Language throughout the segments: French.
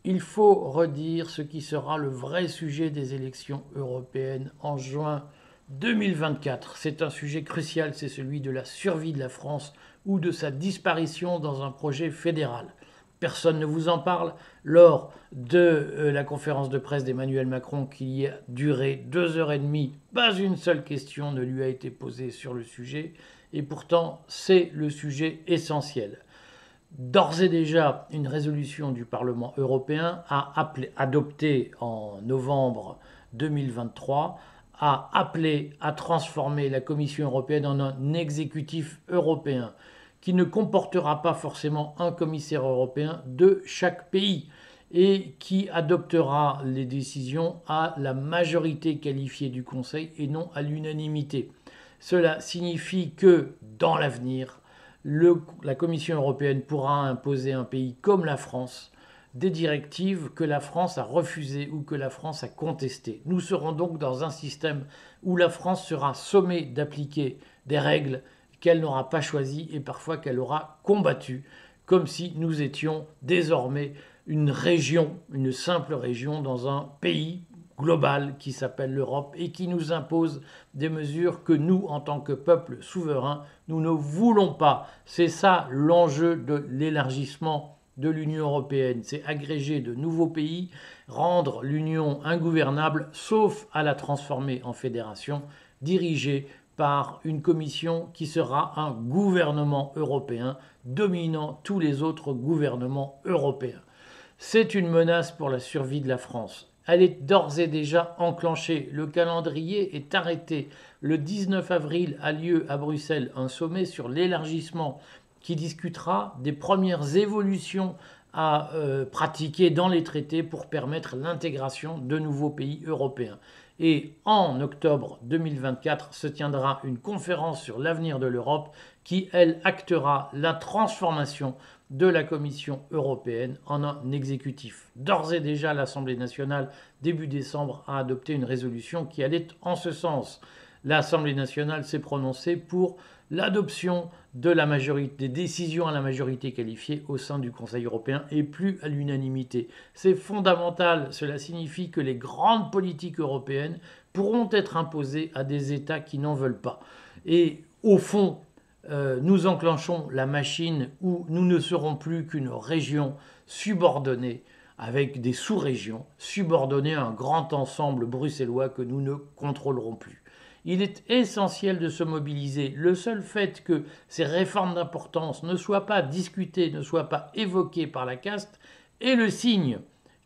Il faut redire ce qui sera le vrai sujet des élections européennes en juin 2024. C'est un sujet crucial, c'est celui de la survie de la France ou de sa disparition dans un projet fédéral. Personne ne vous en parle lors de la conférence de presse d'Emmanuel Macron qui a duré 2 heures et demie. Pas une seule question ne lui a été posée sur le sujet et pourtant c'est le sujet essentiel. D'ores et déjà, une résolution du Parlement européen adoptée en novembre 2023 a appelé à transformer la Commission européenne en un exécutif européen qui ne comportera pas forcément un commissaire européen de chaque pays et qui adoptera les décisions à la majorité qualifiée du Conseil et non à l'unanimité. Cela signifie que, dans l'avenir, la Commission européenne pourra imposer à un pays comme la France des directives que la France a refusées ou que la France a contestées. Nous serons donc dans un système où la France sera sommée d'appliquer des règles qu'elle n'aura pas choisies et parfois qu'elle aura combattues, comme si nous étions désormais une région, une simple région dans un pays global qui s'appelle l'Europe et qui nous impose des mesures que nous, en tant que peuple souverain, nous ne voulons pas. C'est ça l'enjeu de l'élargissement de l'Union européenne. C'est agréger de nouveaux pays, rendre l'Union ingouvernable, sauf à la transformer en fédération, dirigée par une commission qui sera un gouvernement européen dominant tous les autres gouvernements européens. C'est une menace pour la survie de la France. Elle est d'ores et déjà enclenchée. Le calendrier est arrêté. Le 19 avril a lieu à Bruxelles un sommet sur l'élargissement qui discutera des premières évolutions à pratiquer dans les traités pour permettre l'intégration de nouveaux pays européens. Et en octobre 2024 se tiendra une conférence sur l'avenir de l'Europe qui, elle, actera la transformation de la Commission européenne en un exécutif. D'ores et déjà, l'Assemblée nationale, début décembre, a adopté une résolution qui allait en ce sens. L'Assemblée nationale s'est prononcée pour l'adoption des décisions à la majorité qualifiée au sein du Conseil européen et plus à l'unanimité. C'est fondamental, cela signifie que les grandes politiques européennes pourront être imposées à des États qui n'en veulent pas. Et au fond, nous enclenchons la machine où nous ne serons plus qu'une région subordonnée avec des sous-régions subordonnées à un grand ensemble bruxellois que nous ne contrôlerons plus. Il est essentiel de se mobiliser. Le seul fait que ces réformes d'importance ne soient pas discutées, ne soient pas évoquées par la caste, est le signe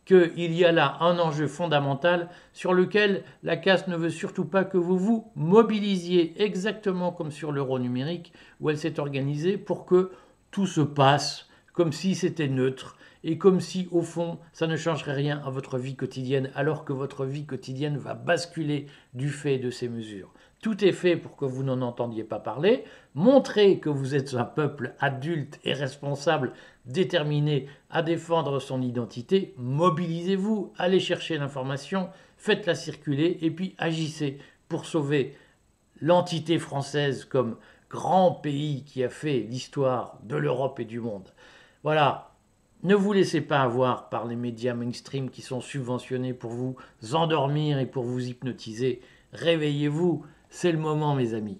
qu'il y a là un enjeu fondamental sur lequel la caste ne veut surtout pas que vous vous mobilisiez, exactement comme sur l'euro numérique, où elle s'est organisée pour que tout se passe comme si c'était neutre et comme si, au fond, ça ne changerait rien à votre vie quotidienne, alors que votre vie quotidienne va basculer du fait de ces mesures. Tout est fait pour que vous n'en entendiez pas parler. Montrez que vous êtes un peuple adulte et responsable, déterminé à défendre son identité. Mobilisez-vous, allez chercher l'information, faites-la circuler et puis agissez pour sauver l'entité française comme grand pays qui a fait l'histoire de l'Europe et du monde. Voilà. Ne vous laissez pas avoir par les médias mainstream qui sont subventionnés pour vous endormir et pour vous hypnotiser. Réveillez-vous, c'est le moment mes amis.